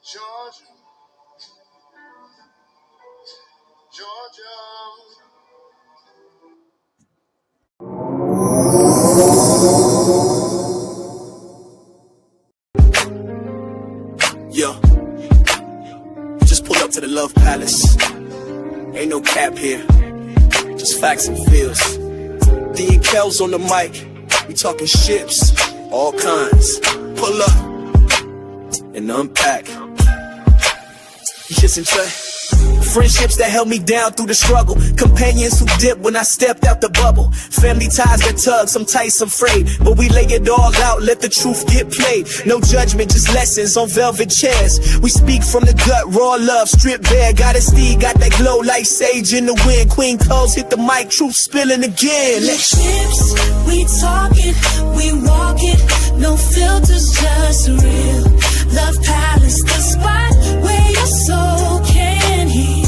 Georgia, Georgia. Yo, just pulled up to the Love Palace. Ain't no cap here, just facts and feels. D and Kellz on the mic, we talking ships, all kinds. Pull up and unpack. Just enjoy. Friendships that held me down through the struggle. Companions who dipped when I stepped out the bubble. Family ties that tug, some tight, some frayed. But we lay it all out, let the truth get played. No judgment, just lessons on velvet chairs. We speak from the gut, raw love, stripped bare. Goddessdee, got that glow like sage in the wind. Queen Kellz hit the mic, truth spilling again. Chips, we talk it, we walk it. No filters, just real. Love Palace, the spot where your soul can heal.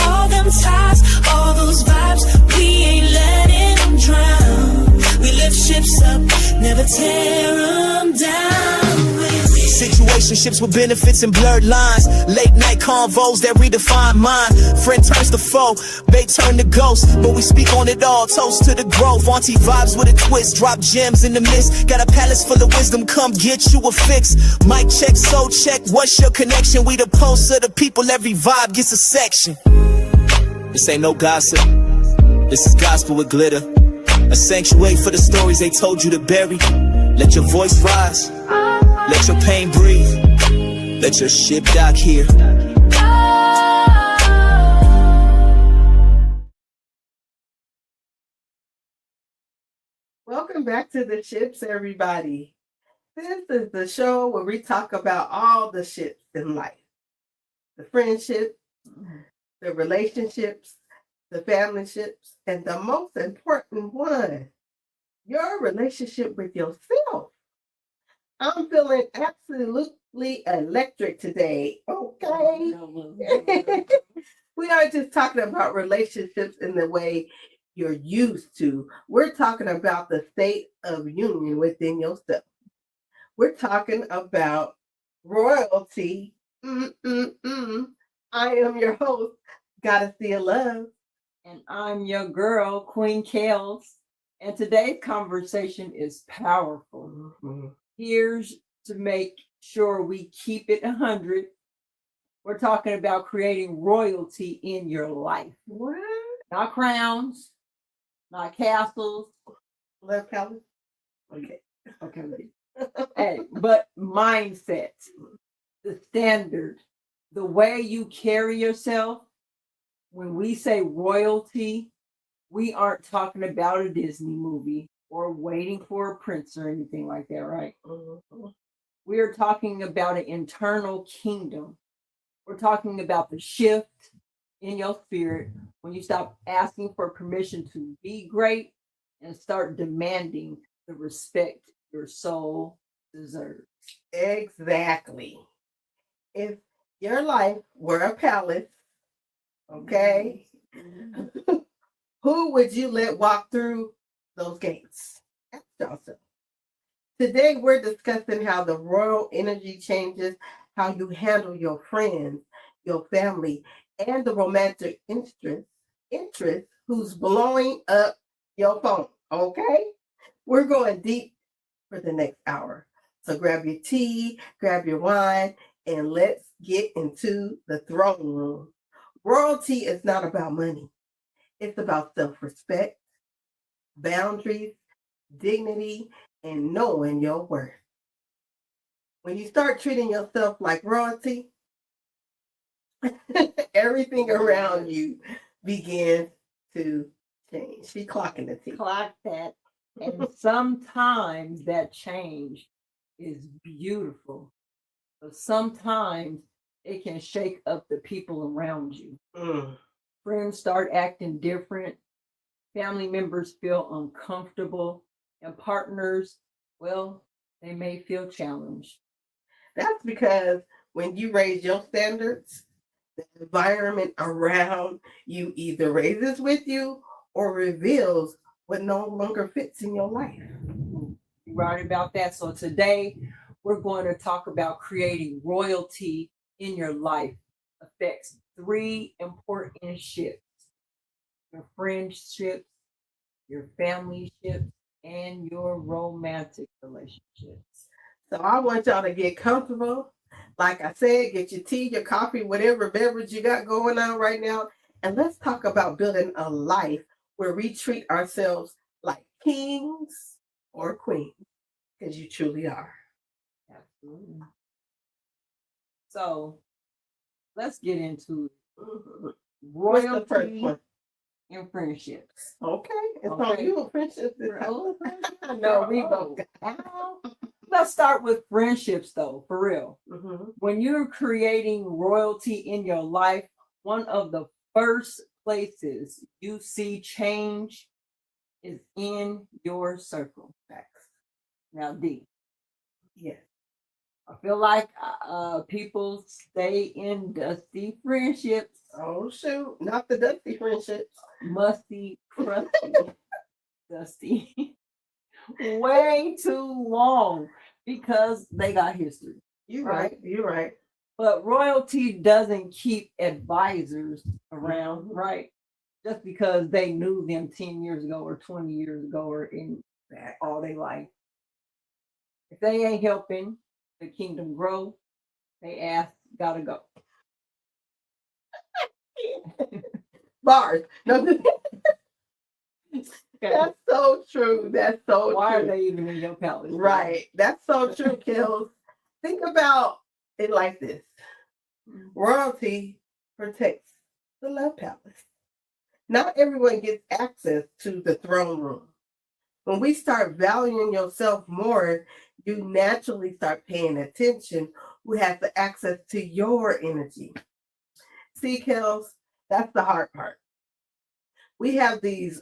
All them ties, all those vibes, we ain't letting them drown. We lift ships up, never tear them down. Situationships with benefits and blurred lines. Late night convos that redefine mind. Friend turns to foe, bait turn to ghost. But we speak on it all, toast to the growth. Auntie vibes with a twist, drop gems in the mist. Got a palace full of wisdom, come get you a fix. Mic check, soul check, what's your connection? We the pulse of the people, every vibe gets a section. This ain't no gossip, this is gospel with glitter. A sanctuary for the stories they told you to bury. Let your voice rise, let your pain breathe, let your ship dock here. Welcome back to the ships, everybody. This is the show where we talk about all the ships in life. The friendships, the relationships, the family ships, and the most important one, your relationship with yourself. I'm feeling absolutely electric today, okay? We aren't just talking about relationships in the way you're used to. We're talking about the state of union within yourself. We're talking about royalty. I am your host, Goddessdee and Love. And I'm your girl, Queen Kellz. And today's conversation is powerful. Here's to make sure we keep it 100. We're talking about creating royalty in your life. What? Not crowns, not castles. Love Palace? Okay. Hey, but mindset, the standard, the way you carry yourself. When we say royalty, we aren't talking about a Disney movie or waiting for a prince or anything like that, right? We are talking about an internal kingdom. We're talking about the shift in your spirit when you stop asking for permission to be great and start demanding the respect your soul deserves. Exactly. If your life were a palace, okay, who would you let walk through those gates? Ask yourself. Today, we're discussing how the royal energy changes how you handle your friends, your family, and the romantic interest who's blowing up your phone, okay? We're going deep for the next hour. So grab your tea, grab your wine, and let's get into the throne room. Royalty is not about money. It's about self-respect, boundaries, dignity, and knowing your worth. When you start treating yourself like royalty, everything around you begins to change. She clocking the tea. Clock that. And sometimes that change is beautiful, but sometimes it can shake up the people around you. Friends start acting different. Family members feel uncomfortable. And partners, well, they may feel challenged. That's because when you raise your standards, the environment around you either raises with you or reveals what no longer fits in your life. You're right about that. So today we're going to talk about creating royalty in your life affects three important shifts: your friendships, your family ships, and your romantic relationships. So I want y'all to get comfortable. Like I said, get your tea, your coffee, whatever beverage you got going on right now. And let's talk about building a life where we treat ourselves like kings or queens, because you truly are. Absolutely. So let's get into Mhm. What's the first royalty one? and friendships. Okay, it's on Okay. you, friendship. Oh, No, we both. Let's start with friendships, though, for real. Mm-hmm. When you're creating royalty in your life, one of the first places you see change is in your circle. Facts. Now, D, Yes. I feel like people stay in dusty friendships, Oh shoot, not the dusty friendships. musty, crusty, dusty, way too long because they got history. You're right. You're right. But royalty doesn't keep advisors around, right? Just because they knew them 10 years ago or 20 years ago or in all their life. If they ain't helping the kingdom grow, they ass gotta go. Bars. No, Okay. that's so true. That's so Why true. are they even in your palace? That's so true, Kellz. Think about it like this. Royalty protects the love palace. Not everyone gets access to the throne room. When we start valuing yourself more, you naturally start paying attention who has the access to your energy. See, Kellz, that's the hard part. We have these,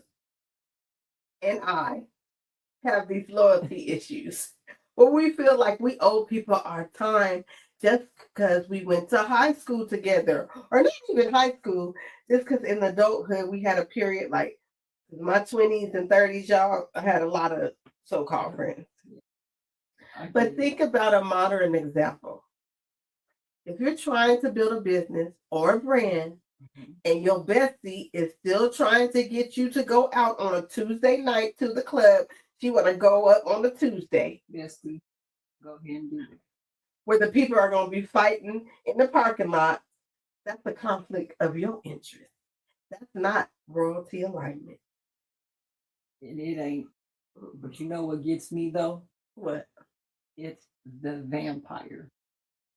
and I have these loyalty issues where we feel like we owe people our time just because we went to high school together, or not even high school, just because in adulthood we had a period like my 20s and 30s, y'all, I had a lot of so-called friends. But think about a modern example. If you're trying to build a business or a brand, and your bestie is still trying to get you to go out on a Tuesday night to the club, she want to go up on the Tuesday. Bestie, go ahead and do it. Where the people are going to be fighting in the parking lot. That's a conflict of your interest. That's not royalty alignment. And it ain't. But you know what gets me though? What? It's the vampire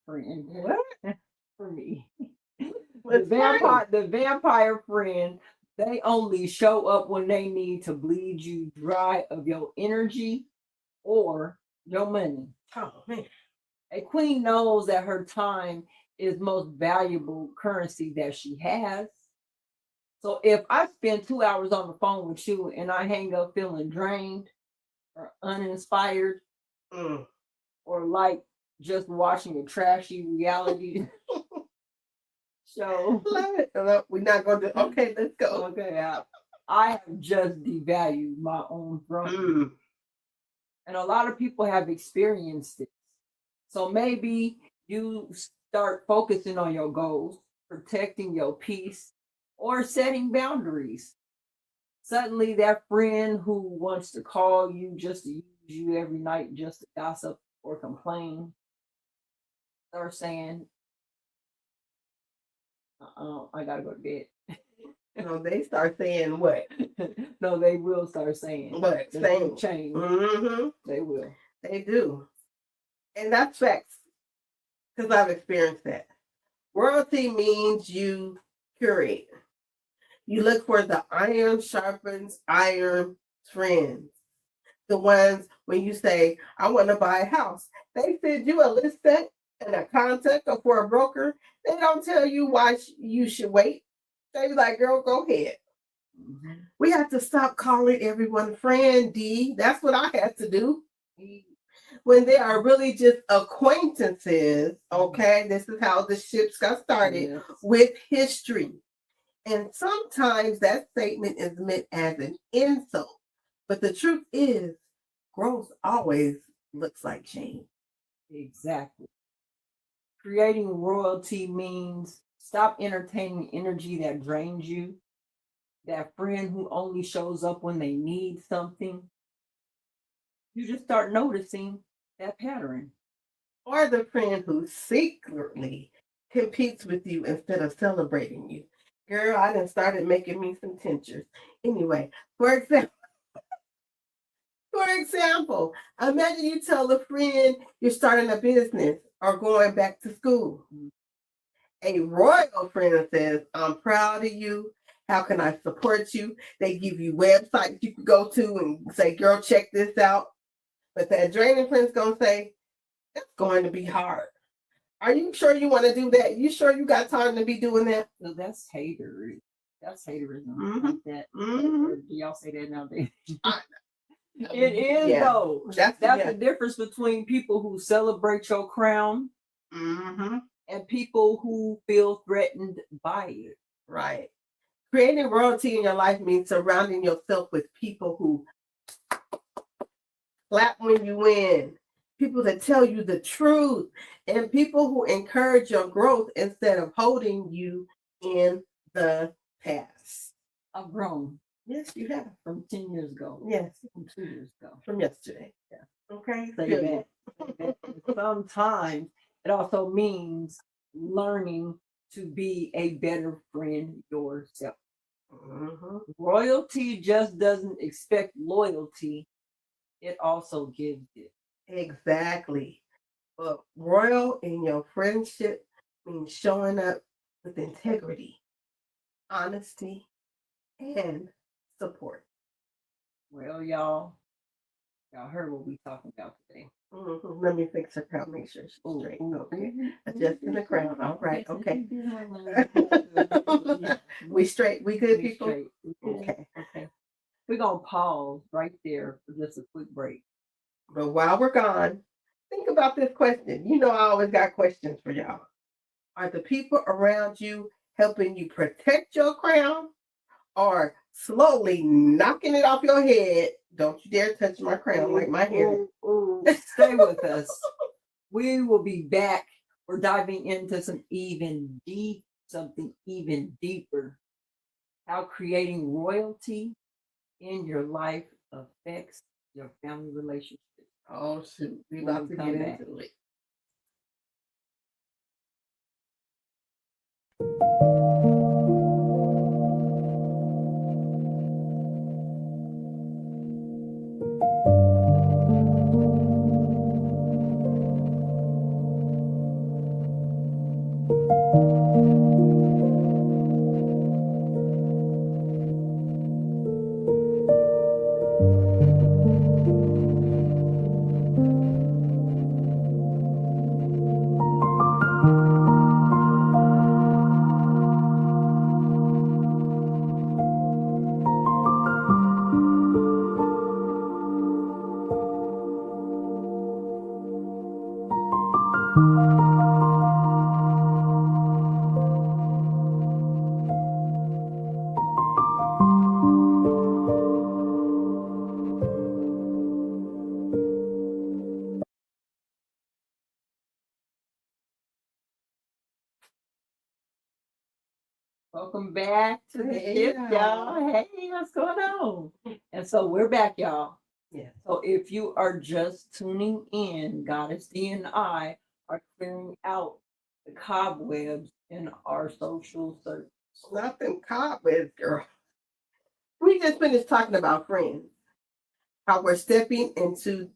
friend. What? For me. The vampire friend, they only show up when they need to bleed you dry of your energy or your money. Oh man. A queen knows that her time is most valuable currency that she has. So if I spend 2 hours on the phone with you and I hang up feeling drained or uninspired or like just watching a trashy reality show. Love it. We're not going to. Okay, let's go. Okay, I have just devalued my own throne. And a lot of people have experienced it. So maybe you start focusing on your goals, protecting your peace, or setting boundaries. Suddenly, that friend who wants to call you just to use you every night just to gossip or complain, start saying, I gotta go to bed. No, they start saying what? No, they will start saying what? Saying change. They will. They do. And that's facts. Because I've experienced that. Royalty means you curate. You look for the iron sharpens iron friends. The ones when you say, I want to buy a house. They send you a list set and a contact or for a broker. They don't tell you why you should wait. They be like, girl, go ahead. We have to stop calling everyone friend, D. That's what I had to do. When they are really just acquaintances, okay? This is how the ships got started with history. And sometimes that statement is meant as an insult. But the truth is, growth always looks like change. Exactly. Creating royalty means stop entertaining energy that drains you. That friend who only shows up when they need something. You just start noticing that pattern. Or the friend who secretly competes with you instead of celebrating you. Girl, I done started making me some tinctures. Anyway, for example, imagine you tell a friend you're starting a business or going back to school. A royal friend says, I'm proud of you. How can I support you? They give you websites you can go to and say, girl, check this out. But that draining friend's going to say, it's going to be hard. Are you sure you want to do that? You sure you got time to be doing that? So that's hater. That's haterism. Mhm. Like that. Mhm. Do y'all say that nowadays? It is Yeah. though. That's the difference between people who celebrate your crown Mhm. and people who feel threatened by it. Right. Creating royalty in your life means surrounding yourself with people who clap when you win, people that tell you the truth, and people who encourage your growth instead of holding you in the past. I've grown. Yes, you have. From 10 years ago. Yes. From 2 years ago. From yesterday. Yeah. Okay. Say that. Sometimes it also means learning to be a better friend yourself. Mm-hmm. Royalty just doesn't expect loyalty, it also gives it. Exactly. But royal in your friendship means showing up with integrity, honesty, and support. Well, y'all heard what we talking about today. Mm-hmm. Let me fix her crown, make sure she's straight. Okay. Adjusting the crown. All right. Okay. We straight. We good, people? Straight. Okay. We're going to pause right there for just a quick break. But while we're gone, think about this question. You know, I always got questions for y'all. Are the people around you helping you protect your crown or slowly knocking it off your head? Don't you dare touch my crown like my hair. Stay with us. We will be back. We're diving into something even deeper. How creating royalty in your life affects your family relationships. Oh, shoot. We about to get into it. Welcome back to the Hey, ship, y'all. y'all. Hey, what's going on? And so we're back, y'all. Yeah. So if you are just tuning in, Goddessdee and I are clearing out the cobwebs in our social search. Nothing cobwebs, girl. We just finished talking about friends. How we're stepping into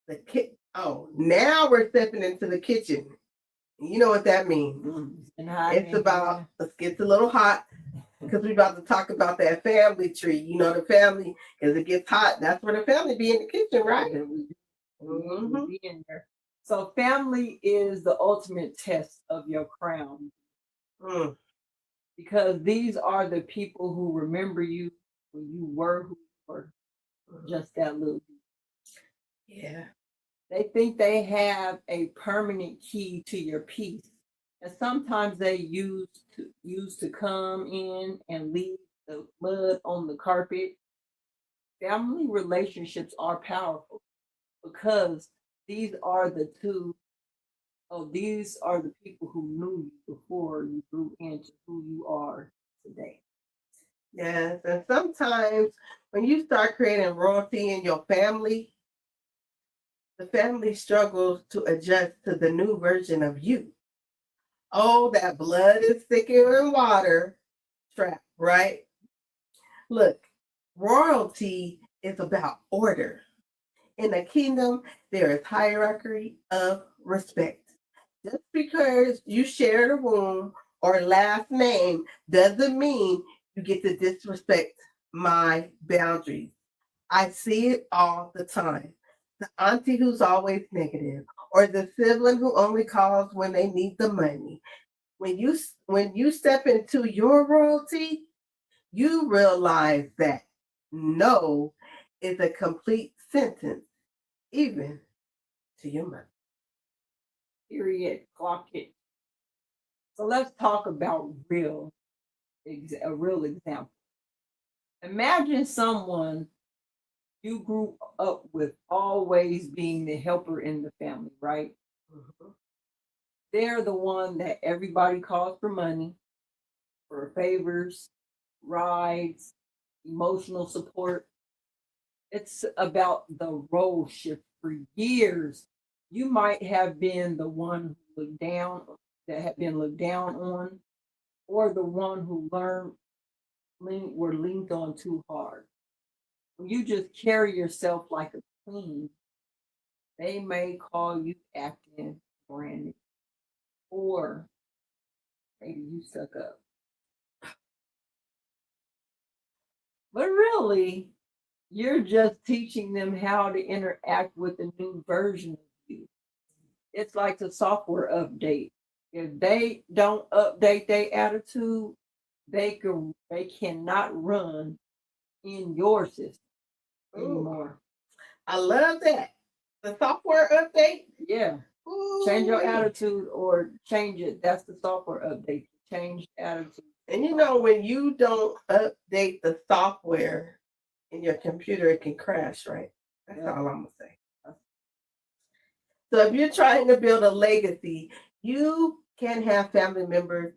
the kitchen. Oh, now we're stepping into the kitchen. You know what that means. It's a little hot because we're about to talk about that family tree. You know, the family, because it gets hot. That's where the family be in the kitchen, right? We'll be in there. So family is the ultimate test of your crown. Because these are the people who remember you when you were who you were. Just that little. Yeah. They think they have a permanent key to your peace. And sometimes they used to come in and leave the mud on the carpet. Family relationships are powerful because these are the two Oh, these are the people who knew you before you grew into who you are today. Yes, and sometimes when you start creating royalty in your family, the family struggles to adjust to the new version of you. Oh, that blood is thicker than water trap, right? Look, royalty is about order. In a kingdom, there is hierarchy of respect. Just because you share the womb or last name doesn't mean you get to disrespect my boundaries. I see it all the time. The auntie who's always negative, or the sibling who only calls when they need the money. When you step into your royalty, you realize that no is a complete sentence, even to your mother. Period. Clock it. So let's talk about a real example. Imagine someone you grew up with always being the helper in the family, right? Mhm. They're the one that everybody calls for money, for favors, rides, emotional support. It's about the role shift for years. You might have been the one who looked down, that had been looked down on, or the one who were leaned on too hard. When you just carry yourself like a queen, they may call you acting branded, or maybe you suck up. But really, you're just teaching them how to interact with the new version of you. It's like the software update. If they don't update their attitude, they cannot run in your system Ooh, anymore. I love that. The software update. Yeah. Ooh, Change your wee. attitude or change it. That's the software update. Change attitude. And when you don't update the software in your computer, it can crash, right? That's Yeah. all I'm gonna say. So if you're trying to build a legacy, you can have family members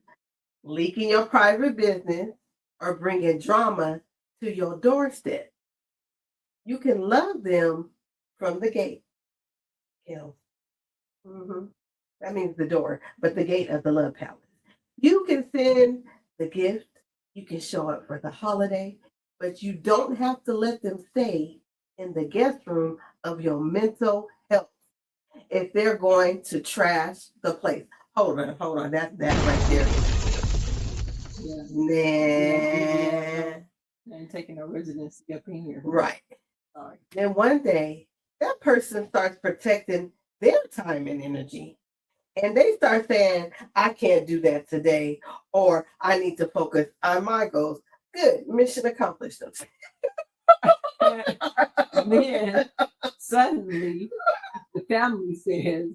leaking your private business or bringing drama to your doorstep. You can love them from the gate, Kellz. That means the door, but the gate of the love palace. You can send the gift, you can show up for the holiday, but you don't have to let them stay in the guest room of your mental health if they're going to trash the place. Hold on. That's that right there. Yeah. Man. And taking a residency up in here. Right. Sorry. Then one day, that person starts protecting their time and energy. And they start saying, I can't do that today, or I need to focus on my goals. Good, mission accomplished. Then suddenly the family says,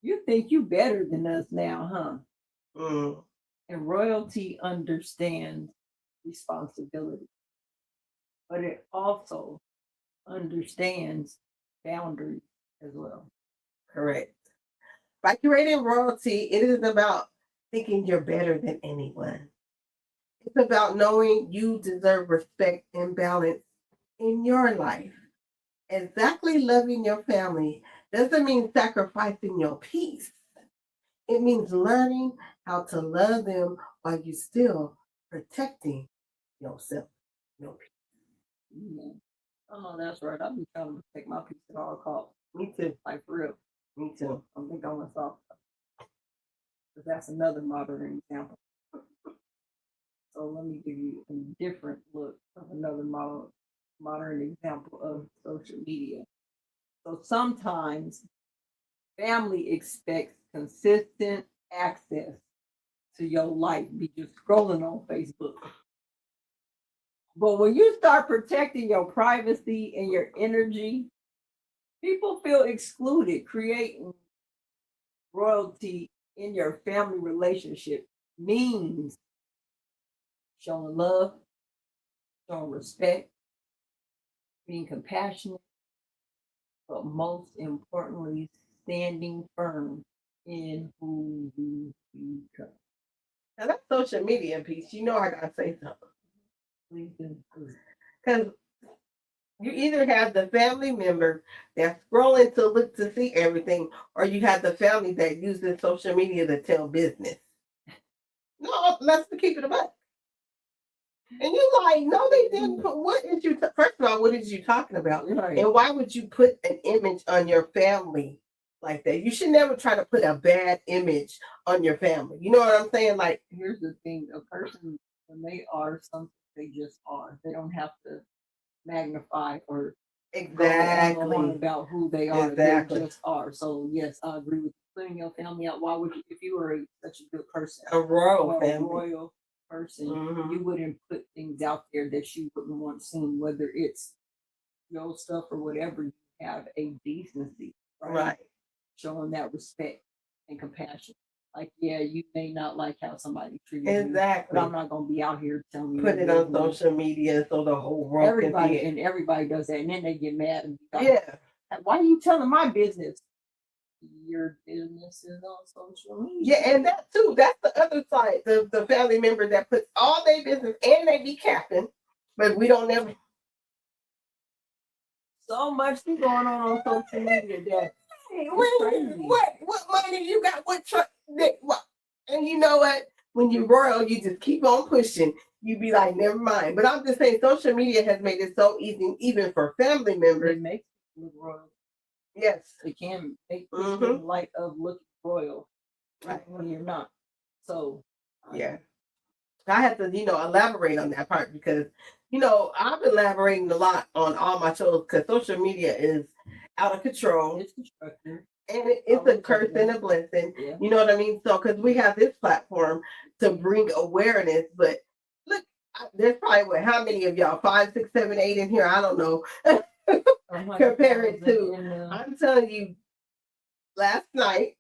you think you better than us now, huh? Mm. And royalty understands responsibility, but it also understands boundaries as well. Correct. By creating royalty, it isn't about thinking you're better than anyone. It's about knowing you deserve respect and balance in your life. Exactly loving your family doesn't mean sacrificing your peace. It means learning how to love them while you still protecting yourself. Your peace. Yeah. Oh, that's right. I've been trying to protect my peace at all costs. Me too. Like for real. Me too. I don't think I'm gonna stop. But that's another modern example. So let me give you a different look of another modern example of social media. So sometimes family expects consistent access to your life. Be just scrolling on Facebook. But when you start protecting your privacy and your energy, people feel excluded. Creating royalty in your family relationship means showing love, showing respect, being compassionate, but most importantly, standing firm in who you become. Now that social media piece, you know I gotta say something. Please do. Because you either have the family member that's scrolling to look to see everything, or you have the family that uses social media to tell business. No, let's keep it a buck. And you're like, no, they didn't put. What is you? First of all, what is you talking about? Right. And why would you put an image on your family like that? You should never try to put a bad image on your family. You know what I'm saying? Like, Here's the thing: a person, when they are something, they just are. They don't have to magnify or go on exactly. about who they are. Exactly. They just are. So yes, I agree with you. Putting your family out. Why would you, if you were such a good person, A royal or a family. royal person, Mhm. you wouldn't put things out there that you wouldn't want seen, whether it's your stuff or whatever. You have a decency, Right. Showing that respect and compassion. Like, yeah, you may not like how somebody treated you, Exactly. but I'm not gonna be out here telling you. Put it on social media so the whole world Everybody can see it. and everybody does that, and then they get mad and be like, Yeah. why are you telling my business? Your business is on social media. Yeah, and that too, that's the other side. The family member that puts all their business and they be capping, but we don't never. So much going on social media that Hey, it's crazy. what money you got? What truck? What? And you know what? When you're royal, you just keep on pushing. You be like, never mind. But I'm just saying, social media has made it so easy, even for family members. It makes you look royal. Yes. It can make you in the light of looking royal, Right. when you're not. So yeah. I have to, elaborate on that part because, I've been elaborating a lot on all my shows because social media is out of control. It's destructive. And it's a curse and a blessing. Yeah. You know what I mean? So, because we have this platform to bring awareness, but look, there's probably how many of y'all? 5, 6, 7, 8 in here? I don't know. Compare it to, I'm telling you, last night,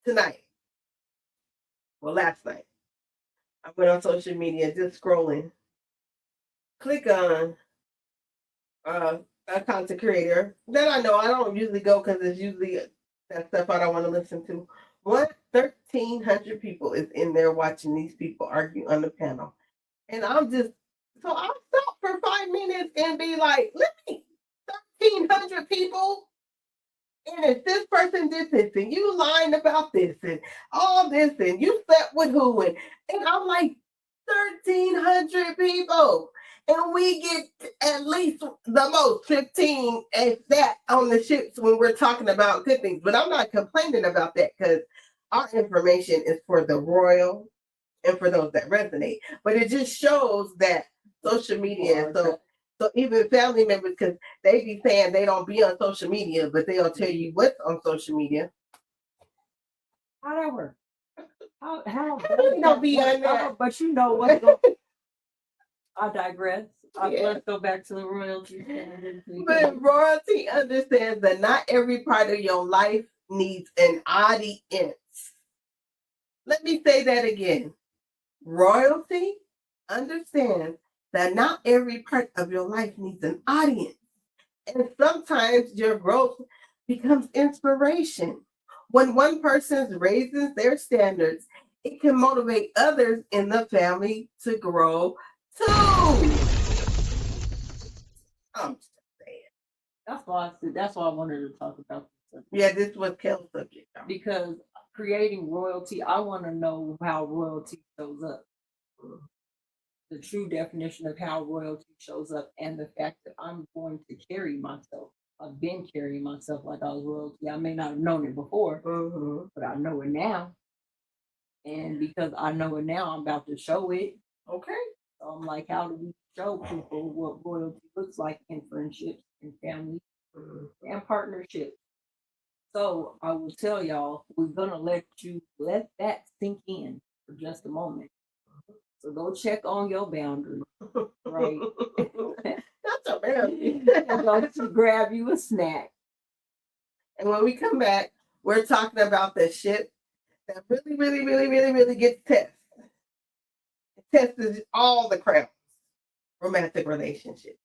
tonight, last night, I went on social media just scrolling. Click on a content creator that I know. I don't usually go because it's usually that stuff I don't want to listen to. 1,300 people is in there watching these people argue on the panel. And I'll stop for 5 minutes and be like, let me, 1,300 people. And if this person did this and you lying about this and all this and you slept with who and I'm like 1,300 people and we get at least the most 15 as that on the ships when we're talking about good things. But I'm not complaining about that because our information is for the royal and for those that resonate. But it just shows that social media, so even family members, because they be saying they don't be on social media, but they'll tell you what's on social media. How that work? How do you know be on that? But you know what's going I digress. Let's go back to the royalty. But royalty understands that not every part of your life needs an audience. Let me say that again. Royalty understands that not every part of your life needs an audience. And sometimes your growth becomes inspiration. When one person raises their standards, it can motivate others in the family to grow too. I'm just saying. That's why I wanted to talk about this. Yeah, this was Kell's subject. Because creating royalty, I want to know how royalty shows up. The true definition of how royalty shows up and the fact that I'm going to carry myself. I've been carrying myself like I was royalty. I may not have known it before, but I know it now. And because I know it now, I'm about to show it. Okay. So I'm like, how do we show people what royalty looks like in friendships and family and partnerships? So I will tell y'all, we're going to let that sink in for just a moment. So go check on your boundaries, right? That's a boundary. And go to grab you a snack. And when we come back, we're talking about the shit that really, really, really, really, really gets tested. It tests all the crowns, romantic relationships.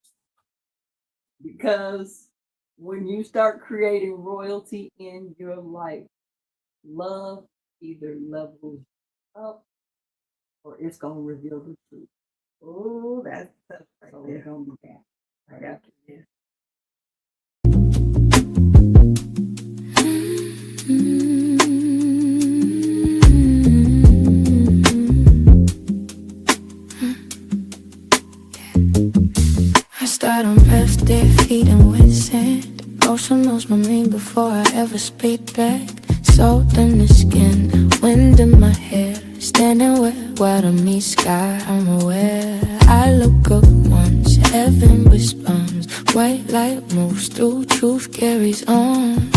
Because when you start creating royalty in your life, love either levels up or it's gonna reveal the truth. Oh, that's tough right So we're there. gonna be back. I got you. I start on birthday feet and wet sand. Ocean knows my name before I ever speak back. Salt in the skin, wind in my hair. Standing where to meet sky, I'm aware. I look up once, heaven responds. White light moves through, truth carries on.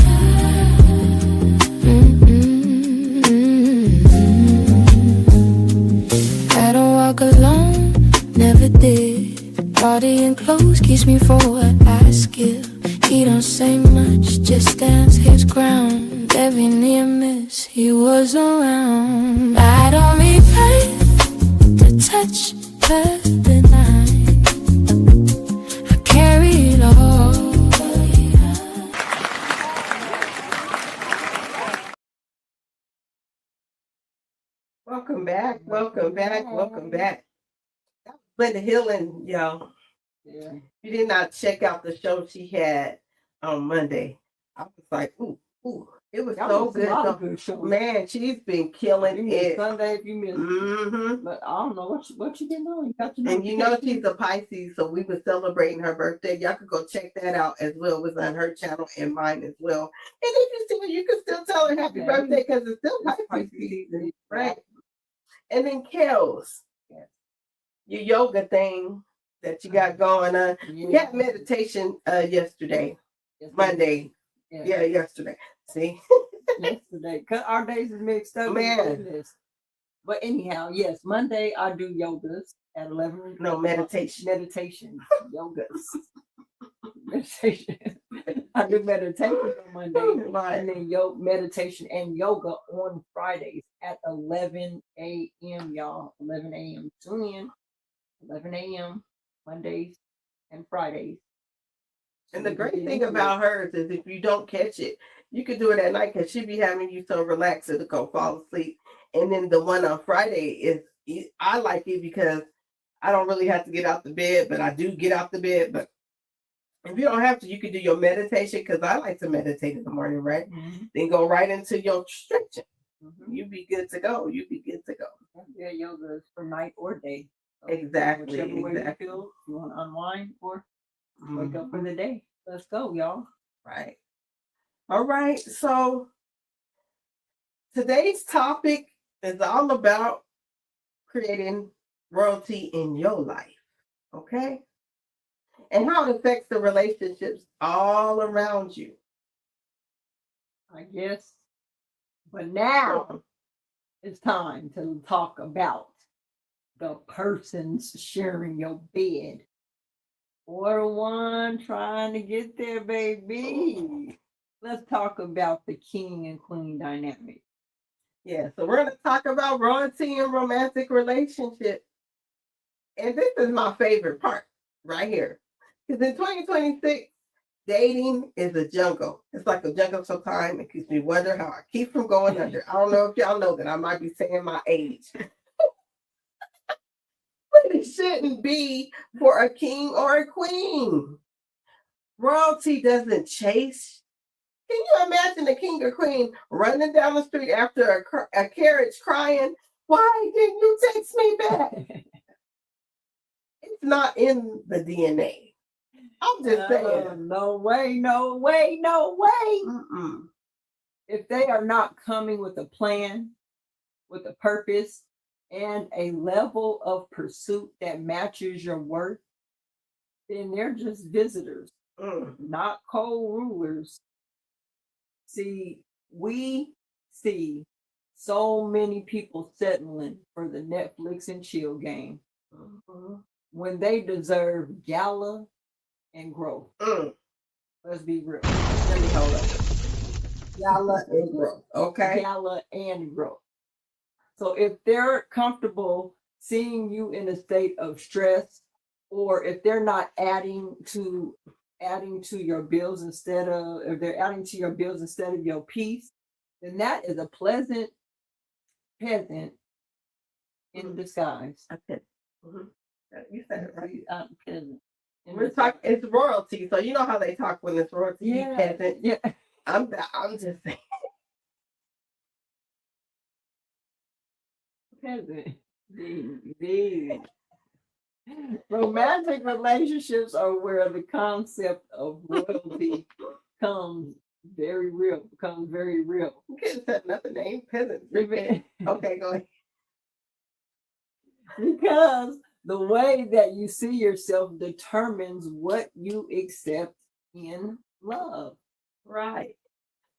I don't walk alone, never did. Body and clothes keeps me for what I skill. He don't say much, just stands his ground. Every near miss, he was around. I don't repay the touch of the night. I carry it all. Welcome back. Welcome back. Welcome back. That was Linda Healing, y'all. Yeah. You did not check out the show she had on Monday. I was like, ooh. It was That so was a good. lot though. of good shows. Man, she's been If killing you missed it. Sunday, if you missed, Mm-hmm. but I don't know what you been doing. You got your And you know notifications? she's a Pisces, so we were celebrating her birthday. Y'all could go check that out as well. It was on her channel and mine as well. And if you see, you can still tell her happy Yeah, birthday because it's still it's Pisces Pisces season, season. right? And then Kellz, Yes. your yoga thing that you got going on. We had meditation yesterday, Yes, Monday. yes. Yeah, yesterday. See? Yesterday, cause our days is mixed up. Man. But anyhow, yes, Monday I do yogas at 11. No, meditation. Meditation, yogas, meditation. I do meditation on Monday, Right. and then meditation and yoga on Fridays at 11 a.m. Y'all, 11 a.m. Tune in, 11 a.m. Mondays and Fridays. And the great thing about hers is if you don't catch it, you can do it at night because she be having you so relaxed to go fall asleep. And then the one on Friday I like it because I don't really have to get out the bed, but I do get out the bed. But if you don't have to, you can do your meditation because I like to meditate in the morning, right? Mm-hmm. Then go right into your stretching. Mm-hmm. You be good to go. You be good to go. Yeah, yoga is for night or day. So Exactly. Whichever way you Exactly. feel, you want to unwind or Mhm. wake up for the day. Let's go, y'all. Right. All right. So today's topic is all about creating royalty in your life. Okay? And how it affects the relationships all around you. I guess. But now it's time to talk about the persons sharing your bed. Or the one trying to get there, baby. Let's talk about the king and queen dynamic. Yeah, so we're going to talk about royalty and romantic relationships. And this is my favorite part right here. Because in 2026, dating is a jungle. It's like a jungle sometimes. It keeps me wondering how I keep from going under. I don't know if y'all know that. I might be saying my age. But it shouldn't be for a king or a queen. Royalty doesn't chase. Can you imagine a king or queen running down the street after a carriage crying, "Why didn't you text me back?" It's not in the DNA. I'm just saying. No way, no way, no way. Mm-mm. If they are not coming with a plan, with a purpose, and a level of pursuit that matches your worth, then they're just visitors, not co-rulers. See, we see so many people settling for the Netflix and chill game when they deserve gala and growth. Let's be real. Let me hold up. Gala and growth. Okay. Gala and growth. So if they're comfortable seeing you in a state of stress, or if they're not adding to your bills instead of your peace, then that is a pleasant peasant in disguise. Okay. You said it right. Peasant. We're talking. It's royalty, so you know how they talk when it's royalty. Yeah. Peasant. Yeah. I'm just saying. Peasant. The romantic relationships are where the concept of royalty becomes very real. You can't set another name, peasant. Okay, go ahead. Because the way that you see yourself determines what you accept in love. Right.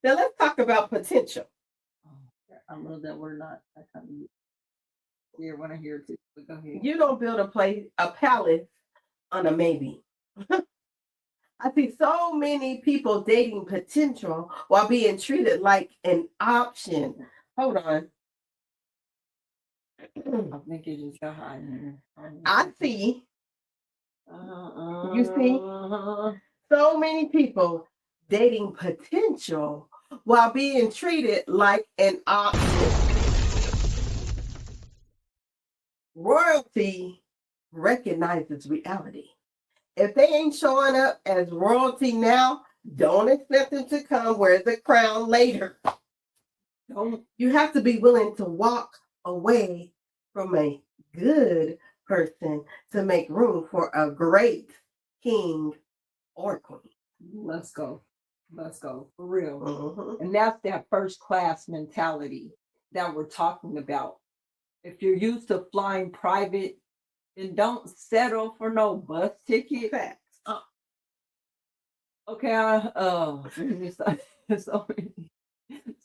Now let's talk about potential. I love that word. Not I kind of hear when I hear it too. But go ahead. You don't build a palace on a maybe. I see so many people dating potential while being treated like an option. Hold on. I think it just got high in here. I see. You see so many people dating potential while being treated like an option. Royalty recognizes reality. If they ain't showing up as royalty now, don't expect them to come wear the crown later. You have to be willing to walk away from a good person to make room for a great king or queen. Let's go for real. Mm-hmm. And that's that first class mentality that we're talking about. If you're used to flying private, then don't settle for no bus ticket. Facts. Okay,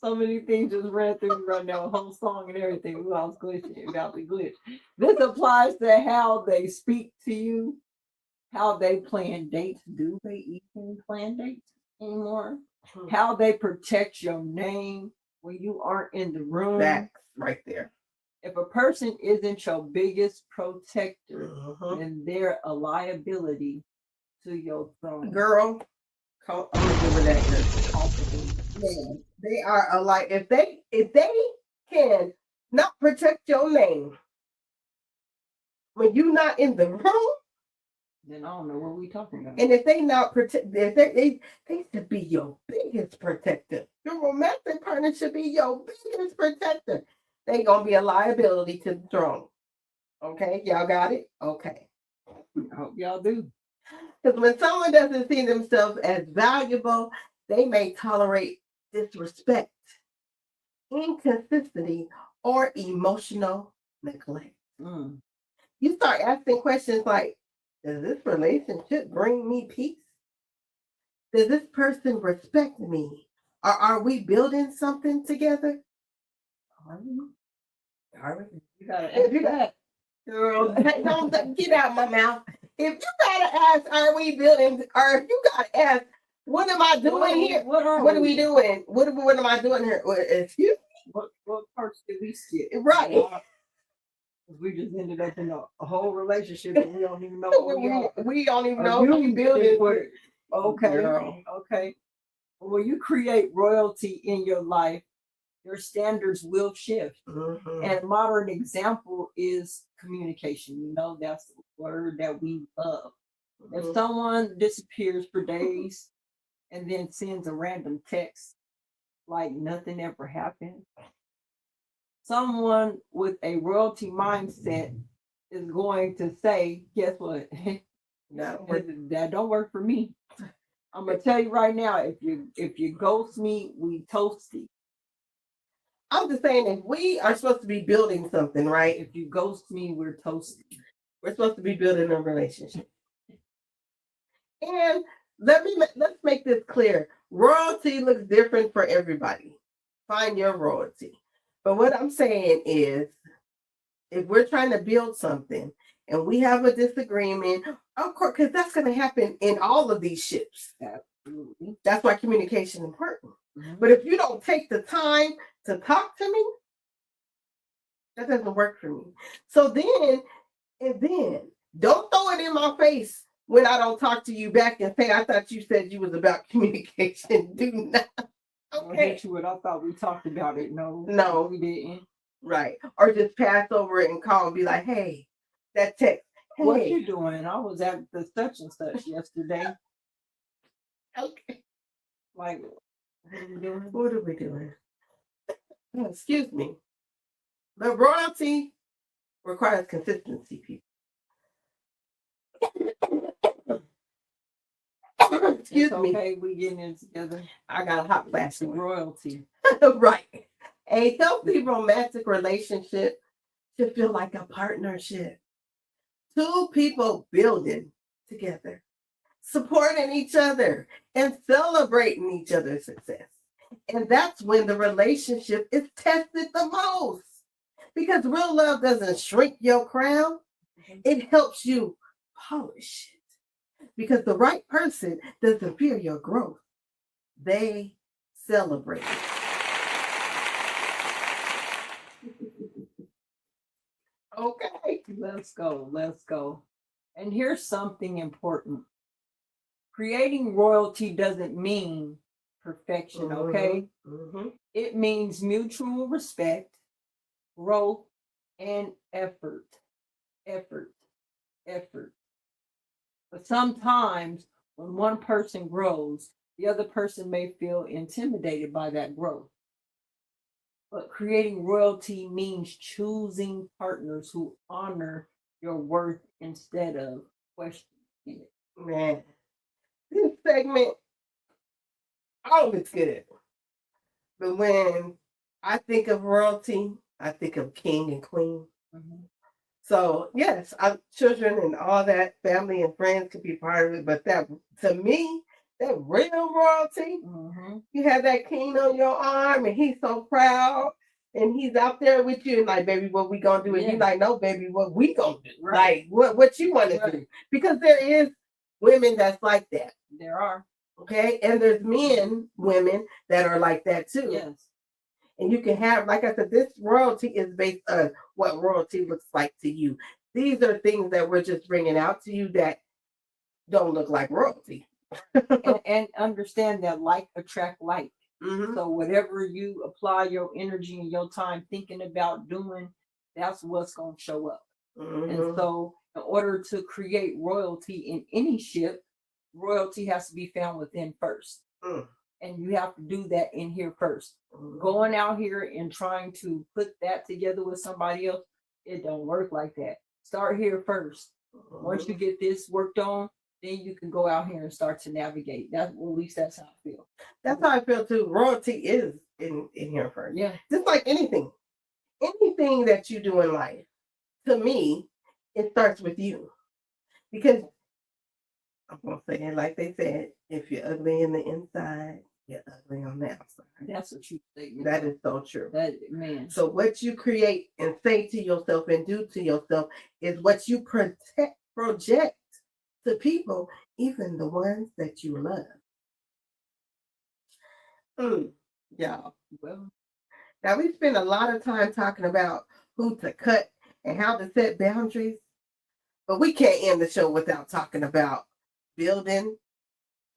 so many things just ran through me right now, a whole song and everything. Ooh, I was glitching about the glitch. This applies to how they speak to you, how they plan dates. Do they even plan dates anymore? How they protect your name when you aren't in the room. Facts right there. If a person isn't your biggest protector, then they're a liability to your throne. Girl, I'm gonna give her that. Man, they are alike. If they can not protect your name when you're not in the room, then I don't know what we talking about. and if they not protect, they should be your biggest protector. Your romantic partner should be your biggest protector. They gonna be a liability to the throne. Okay, y'all got it? Okay. I hope y'all do. Because when someone doesn't see themselves as valuable, they may tolerate disrespect, inconsistency, or emotional neglect. You start asking questions like, does this relationship bring me peace? Does this person respect me? Or are we building something together? Are we? You gotta answer that. Girl, don't get out my mouth. If you gotta ask, are we building? Or if you gotta ask, what am I doing here? What are we doing? What am I doing here? Excuse me? What parts did we skip? Right. We just ended up in a whole relationship and we don't even know. We don't even know who we building. Okay. Girl. Okay. When you create royalty in your life, your standards will shift. And a modern example is communication. You know, that's the word that we love. If someone disappears for days and then sends a random text like nothing ever happened, someone with a royalty mindset is going to say, guess what? That don't work for me. I'm gonna tell you right now, if you ghost me, we toasty. I'm just saying, if we are supposed to be building something, right? If you ghost me, we're toasty. We're supposed to be building a relationship. And let's make this clear. Royalty looks different for everybody. Find your royalty. But what I'm saying is, if we're trying to build something and we have a disagreement, of course, because that's going to happen in all of these ships. Absolutely. That's why communication is important. But if you don't take the time to talk to me, that doesn't work for me. So then don't throw it in my face when I don't talk to you back and say, I thought you said you was about communication. Do not. Okay. Hit you with, I thought we talked about it. No, No. we didn't. Right. Or just pass over it and call and be like, hey, that text. Hey. What you doing? I was at the such and such yesterday. Okay. Like, what are we doing? What are we doing? Oh, excuse me. But royalty requires consistency, people. Excuse me. Okay, we getting it together. I got a hot flash. Royalty. Right. A healthy romantic relationship should feel like a partnership. Two people building together, supporting each other, and celebrating each other's success. And that's when the relationship is tested the most. Because real love doesn't shrink your crown, it helps you polish it. Because the right person doesn't fear your growth, they celebrate it. Okay. Let's go. Let's go. And here's something important. Creating royalty doesn't mean perfection, okay? Mm-hmm. It means mutual respect, growth, and effort. Effort. But sometimes when one person grows, the other person may feel intimidated by that growth. But creating royalty means choosing partners who honor your worth instead of questioning it. Man, this segment, all of it's good. But when I think of royalty, I think of king and queen. Mm-hmm. So yes, our children and all that, family and friends could be part of it. But that, to me, that real royalty, you have that king on your arm and he's so proud and he's out there with you and like, baby, what we gonna do? And you like, no, baby, what we gonna do? Right. Like, what you want to do? Because there is women that's like that. There are. Okay. And there's women that are like that too. Yes. And you can have, like I said, this royalty is based on what royalty looks like to you. These are things that we're just bringing out to you that don't look like royalty. and understand that like attract like. Mm-hmm. So whatever you apply your energy and your time thinking about doing, that's what's going to show up. Mm-hmm. And so in order to create royalty in any ship, royalty has to be found within first. Mm. And you have to do that in here first. Mm-hmm. Going out here and trying to put that together with somebody else, it don't work like that. Start here first. Mm-hmm. Once you get this worked on, then you can go out here and start to navigate. At least that's how I feel. That's how I feel too. Royalty is in here first. Yeah. Just like anything that you do in life, to me, it starts with you. Because I'm going to say it like they said, if you're ugly in the inside, you're ugly on the outside. That's a true statement. That is so true. Man. So what you create and say to yourself and do to yourself is what you project to people, even the ones that you love. Y'all. Well, now we spend a lot of time talking about who to cut and how to set boundaries, but we can't end the show without talking about building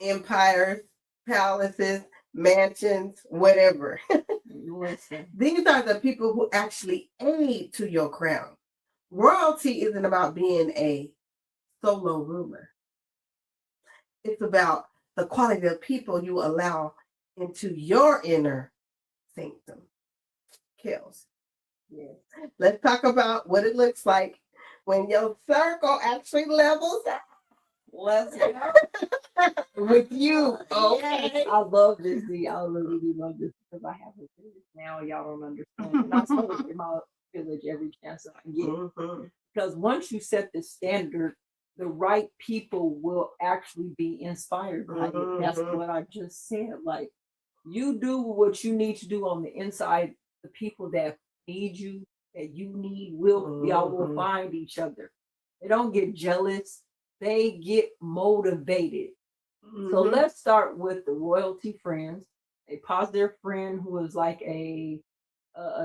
empires, palaces, mansions, whatever. Listen. These are the people who actually aid to your crown. Royalty isn't about being a solo ruler. It's about the quality of people you allow into your inner sanctum. Kellz. Yes. Let's talk about what it looks like when your circle actually levels up. Let's go. With you. Okay. I love this. I literally love this because I have a village now. Y'all don't understand. And I celebrate my village every chance I can get. Mm-hmm. Because once you set the standard, the right people will actually be inspired by it. That's what I just said. Like, you do what you need to do on the inside. The people that need you, that you need, y'all will find each other. They don't get jealous. They get motivated. So let's start with the royalty friends. A positive friend who is like a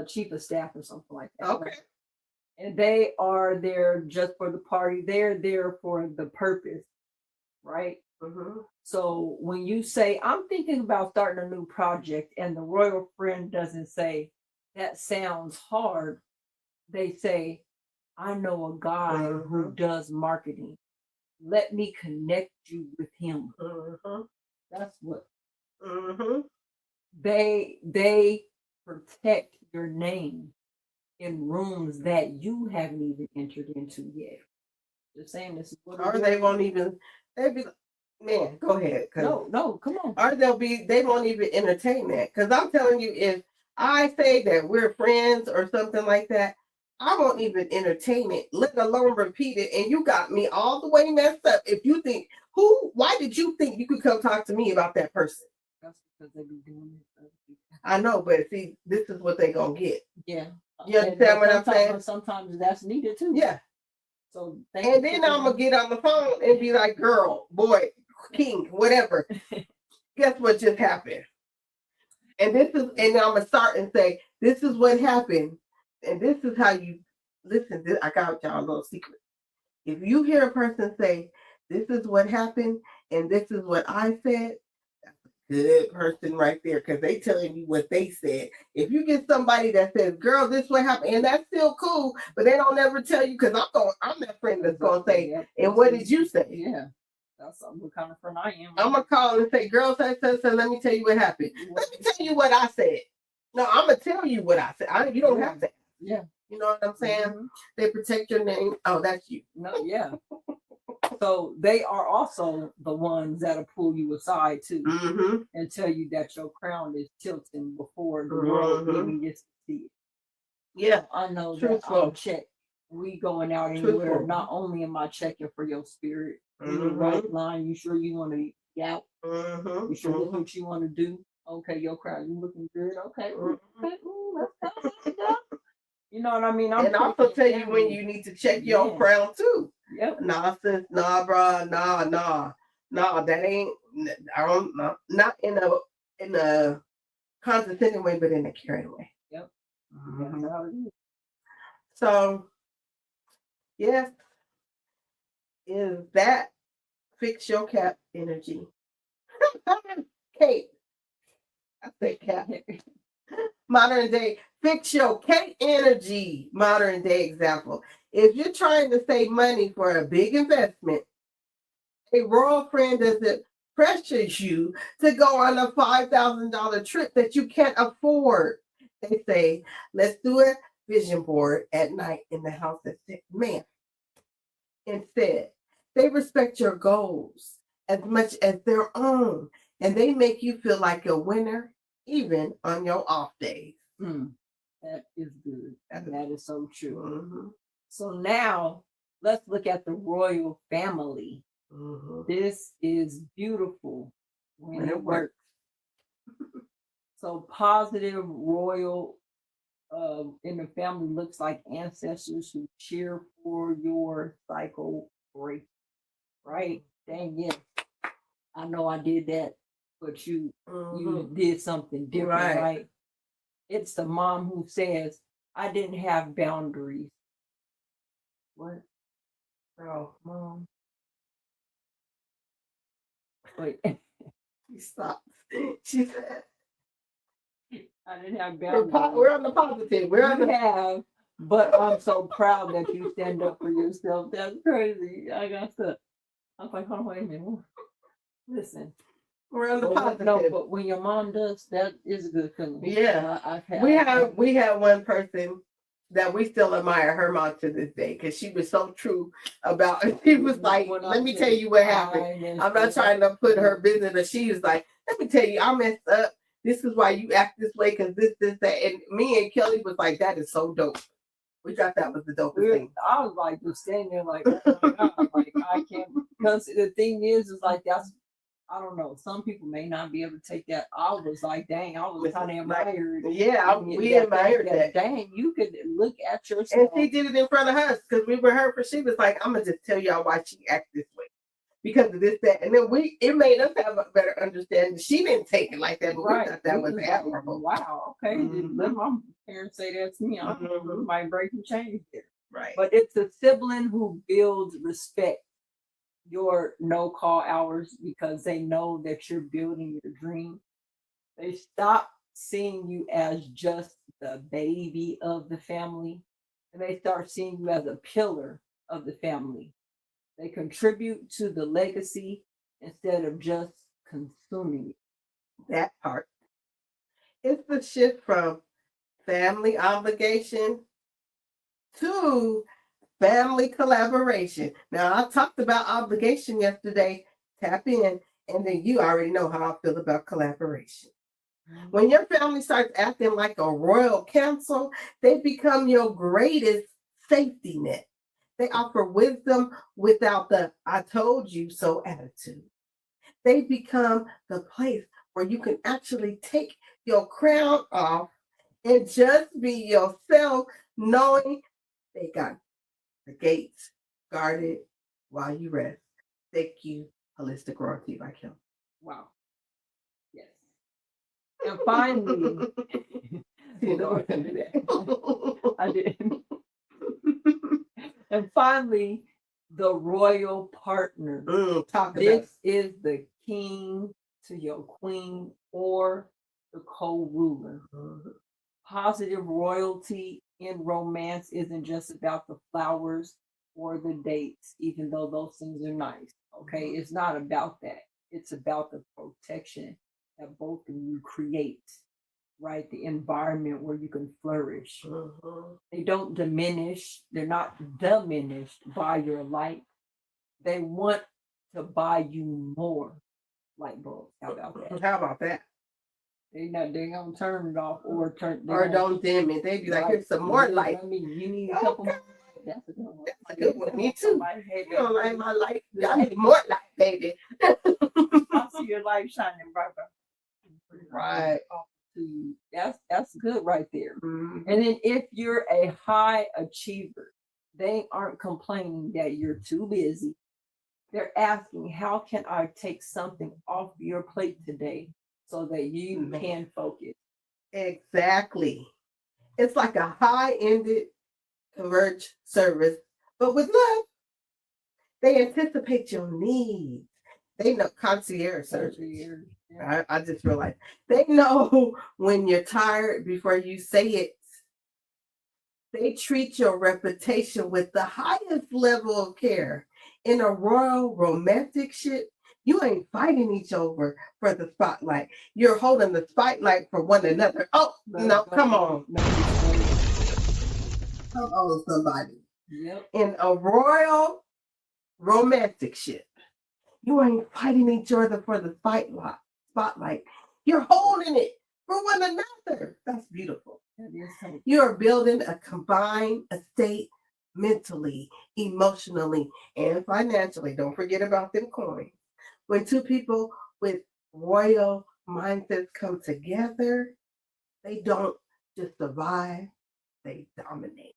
chief of staff or something like that. Okay. Right? And they are there just for the party. They're there for the purpose, right? So when you say, I'm thinking about starting a new project, and the royal friend doesn't say, that sounds hard, they say, I know a guy who does marketing. Let me connect you with him. That's what they protect your name in rooms that you haven't even entered into yet. They're saying this is what, or they won't even. They be, man, go ahead. No, come on. Or they won't even entertain that. Because I'm telling you, if I say that we're friends or something like that, I won't even entertain it, let alone repeat it. And you got me all the way messed up. If you think, why did you think you could come talk to me about that person? That's because they be doing it. I know, but see, this is what they gonna get. Yeah. You understand what I'm saying? Sometimes that's needed too. Yeah. So and then I'm gonna get on the phone and be like, girl, boy, king, whatever. Guess what just happened? And I'm gonna start and say, this is what happened, and this is how you listen. I got y'all a little secret. If you hear a person say, this is what happened, and this is what I said, that's a good person right there, because they telling you what they said. If you get somebody that says, girl, this is what happened, and that's still cool, but they don't ever tell you, because I'm that friend that's gonna say, and what did you say? Yeah. That's what kind of friend I am. I'm gonna call and say, girl, let me tell you what happened. Let me tell you what I said. No, I'm gonna tell you what I said. You don't have to. Yeah. You know what I'm saying? They protect your name. Oh, that's you. No, yeah. So they are also the ones that'll pull you aside too and tell you that your crown is tilting before the world even gets to see it. Yeah. So I know that I'll check. We going out anywhere, not only am I checking for your spirit, in the right line, you sure you want to be out? You sure this what you want to do? Okay, your crown, you looking good? Okay, let's go. You know what I mean? And also tell you when you need to check your own crown too. Yep. Nah, sis, nah, bruh, nah, that ain't. I don't. Not in a condescending way, but in a caring way. Yep. So, yes, is that fix your cap energy? Kate, I say cap. Modern day, fix your Kate energy. Modern day example. If you're trying to save money for a big investment, a royal friend doesn't pressure you to go on a $5,000 trip that you can't afford. They say, let's do a vision board at night in the house at 6. Man, instead, they respect your goals as much as their own, and they make you feel like a winner even on your off days. That is good. That is so true. So now let's look at the royal family. This is beautiful when it works. So positive royal in the family looks like ancestors who cheer for your cycle break. Right? Dang, yes. I know I did that, but you did something different, right? It's the mom who says, I didn't have boundaries. What? Oh, mom. Wait. She stopped. She said, I didn't have boundaries. We're on the positive. But I'm so proud that you stand up for yourself. That's crazy. I got stuck. I was like, hold on, wait a minute. Listen. We're on the positive. No, but when your mom does, that is a good feeling. Yeah. We had one person that we still admire her mom to this day because she was so true about it. She was like, let me tell you what happened. I'm not trying to put her business, but she was like, let me tell you, I messed up. This is why you act this way because this, that. And me and Kelly was like, that is so dope. We thought that was the dopest thing. I was like, just standing there like, oh my God, like I can't, because the thing is like, that's, I don't know. Some people may not be able to take that. I was like, dang, I was kind of admired. Yeah, we admired that. Dang, you could look at yourself. And she did it in front of us because we were her. She was like, I'm gonna just tell y'all why she acts this way because of this, that, and then it made us have a better understanding. She didn't take it like that, but we thought that was admirable. Wow, okay. Let my parents say that to me. I might break and change it. Right. But it's a sibling who builds respect your no call hours because they know that you're building your dream. They stop seeing you as just the baby of the family, and they start seeing you as a pillar of the family. They contribute to the legacy instead of just consuming it. That part. It's the shift from family obligation to family collaboration. Now, I talked about obligation yesterday. Tap in, and then you already know how I feel about collaboration. When your family starts acting like a royal council, they become your greatest safety net. They offer wisdom without the I told you so attitude. They become the place where you can actually take your crown off and just be yourself, knowing they got the gates guarded while you rest. Thank you, Holistic Royalty by Kim. Wow. Yes. And finally, You know what I did. I did. And finally, the royal partner. Talk about This is the king to your queen or the co-ruler. Positive royalty in romance isn't just about the flowers or the dates, even though those things are nice. Okay, it's not about that. It's about the protection that both of you create, right? The environment where you can flourish. They don't diminish, they're not diminished by your light. They want to buy you more light bulbs. How about that? How about that? They gonna turn it off or don't dim it. They be like, here's some more light. I mean, you need a couple more. That's a good one. That's a good one. Me too. Hey, You don't like my light. I need more light, baby. I see your light shining brighter. Right. To you. That's good right there. Mm-hmm. And then if you're a high achiever, they aren't complaining that you're too busy. They're asking, how can I take something off your plate today so that you can focus? Exactly. It's like a high-ended converged service, but with love. They anticipate your needs. They know concierge surgery. Yeah. I just realized they know when you're tired before you say it. They treat your reputation with the highest level of care. In a royal romantic ship, you ain't fighting each other for the spotlight. You're holding the spotlight for one another. Oh, no, come on. Come on, somebody. Yep. In a royal romantic ship, you ain't fighting each other for the spotlight. You're holding it for one another. That's beautiful. You're building a combined estate mentally, emotionally, and financially. Don't forget about them coins. When two people with royal mindsets come together, they don't just survive, they dominate.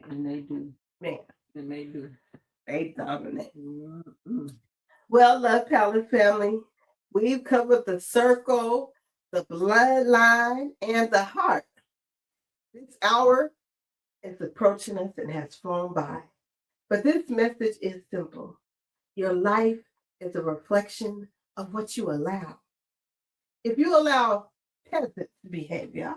And they do. Man. And they do. They dominate. Mm-hmm. Well, Love Palace family, we've covered the circle, the bloodline, and the heart. This hour is approaching us and has flown by. But this message is simple. Your life is a reflection of what you allow. If you allow peasant behavior,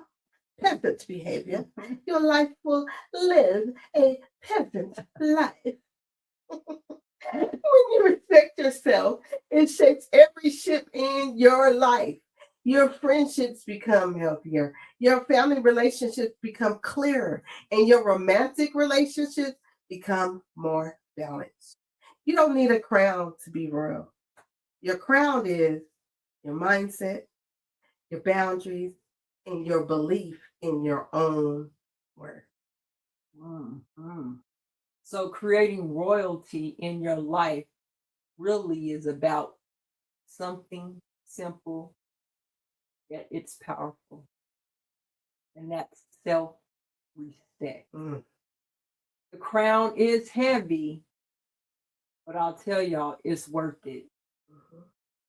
your life will live a peasant life. When you respect yourself, it shapes every ship in your life. Your friendships become healthier. Your family relationships become clearer. And your romantic relationships become more balanced. You don't need a crown to be royal. Your crown is your mindset, your boundaries, and your belief in your own worth. Mm-hmm. So creating royalty in your life really is about something simple, yet it's powerful. And that's self-respect. The crown is heavy, but I'll tell y'all, it's worth it.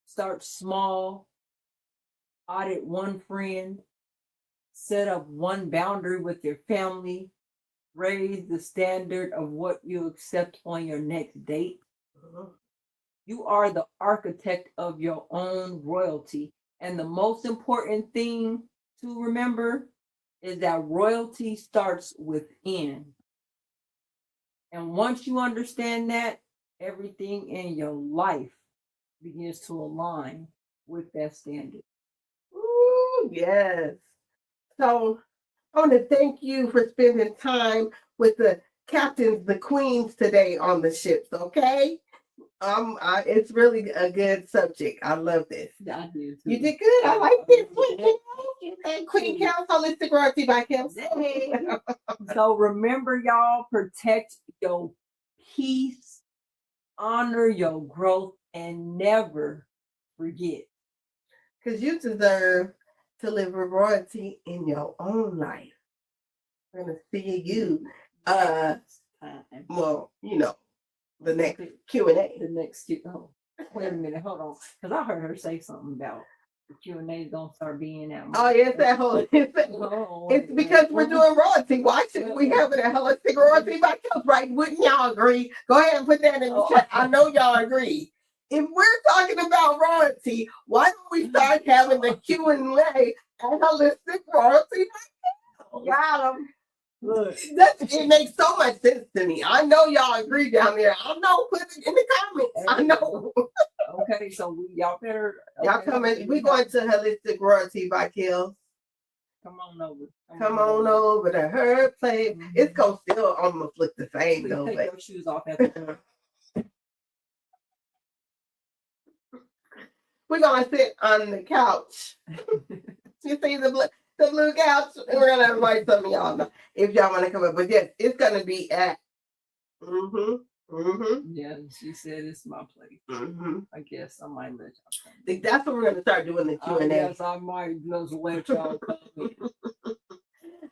Start small, audit one friend, set up one boundary with your family, raise the standard of what you accept on your next date. You are the architect of your own royalty. And the most important thing to remember is that royalty starts within. And once you understand that, everything in your life begins to align with that standard. Ooh, yes. So I want to thank you for spending time with the captains, the queens today on the ships, okay? It's really a good subject. I love this. I do too. You did good. I like this. Queen Kellz, Holistic Royalty by Kellz. So remember, y'all, protect your peace, honor your growth, and never forget. Because you deserve to live with royalty in your own life. We're going to see you. Well, you know, the next Q&A. The next Q. Oh, wait a minute. Hold on. Because I heard her say something about the Q&A don't start being that much. Oh, yes, that whole. It's because we're doing royalty. Why should we have it at Holistic Royalty by Kellz, right? Wouldn't y'all agree? Go ahead and put that in the chat. I know y'all agree. If we're talking about royalty, why don't we start having the Q&A at Holistic Royalty by Kellz? Got 'em. Look, it makes so much sense to me. I know y'all agree down there. I know. Put it in the comments. I know. Okay, so y'all better. Y'all coming. We're going to Holistic Royalty by Kellz. Come on over. Come on over to her place. Mm-hmm. It's gonna still almost look the same though. Take but your shoes off at the door. We're gonna sit on the couch. You see the blue couch? We're gonna invite some of y'all know if y'all want to come up. But yes, it's gonna be at. Yeah, she said it's my place. I guess I might let y'all come. That's what we're gonna start doing the Q&A. Yes, I might just let y'all come in.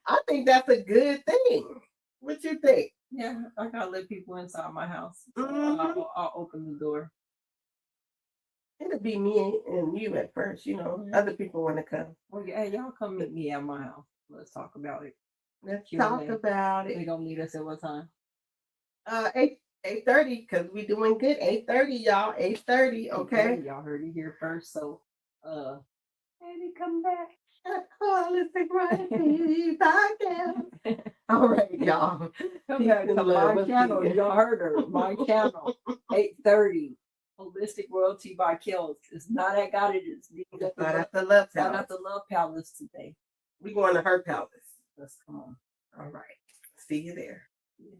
I think that's a good thing. What you think? Yeah, I gotta let people inside my house. So I'll open the door. It'll be me and you at first, you know. Other people want to come. Well, yeah, y'all come meet me at my house. Let's talk about it. Let's talk about it. We gonna meet us at what time? 8:30, because we doing good. 8:30, y'all. 8:30, okay? Y'all heard it here first. So, Eddie, come back. Holistic Royalty podcast. All right, y'all. Come back to my channel. Y'all heard her. My channel. 8:30. Holistic Royalty by Kellz. It's not at Goddessdee. It's not at the Love Palace. Not at the Love Palace today. We going to her palace. Let's come on. All right. See you there. Yeah.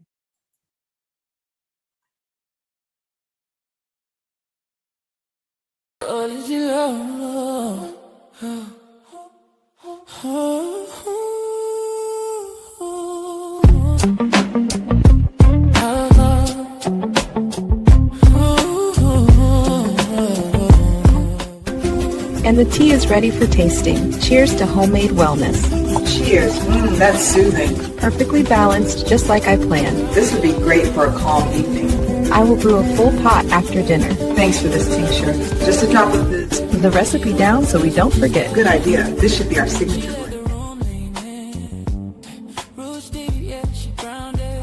And the tea is ready for tasting. Cheers to homemade wellness. Cheers. That's soothing. Perfectly balanced, just like I planned. This would be great for a calm evening. I will brew a full pot after dinner. Thanks for this tincture. Just a drop of this. The recipe down so we don't forget. Good idea. This should be our signature blend.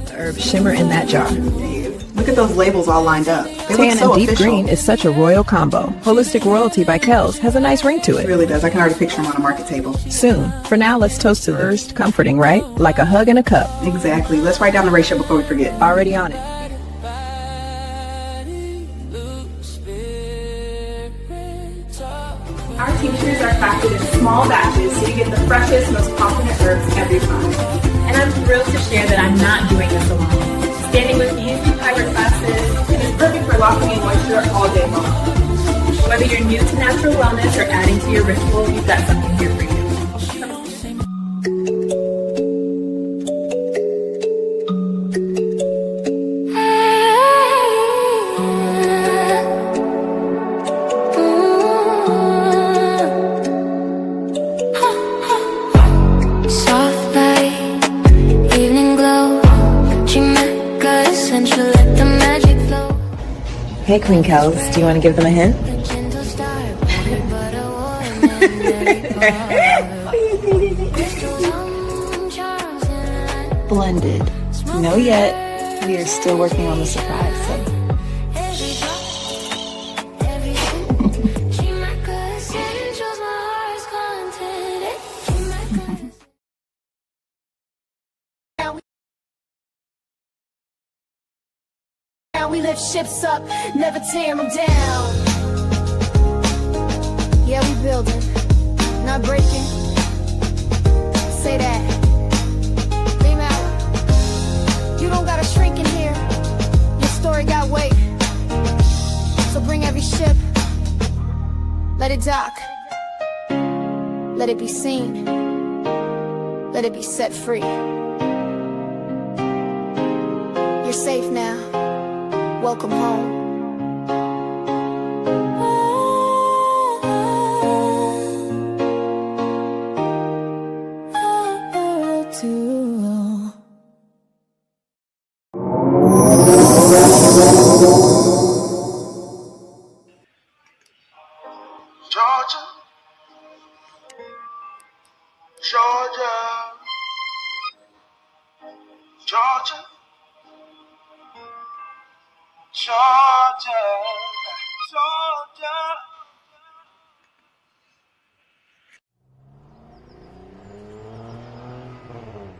The herbs shimmer in that jar. Look at those labels all lined up. They Tan look so and deep official. green is such a royal combo. Holistic Royalty by Kellz has a nice ring to It it. really does. I can already picture them on a market table. Soon. For now, let's toast to first. Comforting, right? Like a hug in a cup. Exactly. Let's write down the ratio before we forget. Already on it. Our tinctures are crafted in small batches so you get the freshest, most confident herbs every time. And I'm thrilled to share that I'm not doing this alone. Standing with me through private classes, it is perfect for locking in moisture all day long. Whether you're new to natural wellness or adding to your ritual, we've got something here for you. Hey, Queen Kellz, do you want to give them a hint? Blended. No yet. We are still working on the surprise. So. ground. We lift ships up, never tear them down. Yeah, we building, not breaking. Say that. Beam out. You don't gotta shrink in here. Your story got weight. So bring every ship. Let it dock. Let it be seen. Let it be set free. You're safe now. Welcome home. Georgia, Georgia, Georgia, Georgia, Georgia.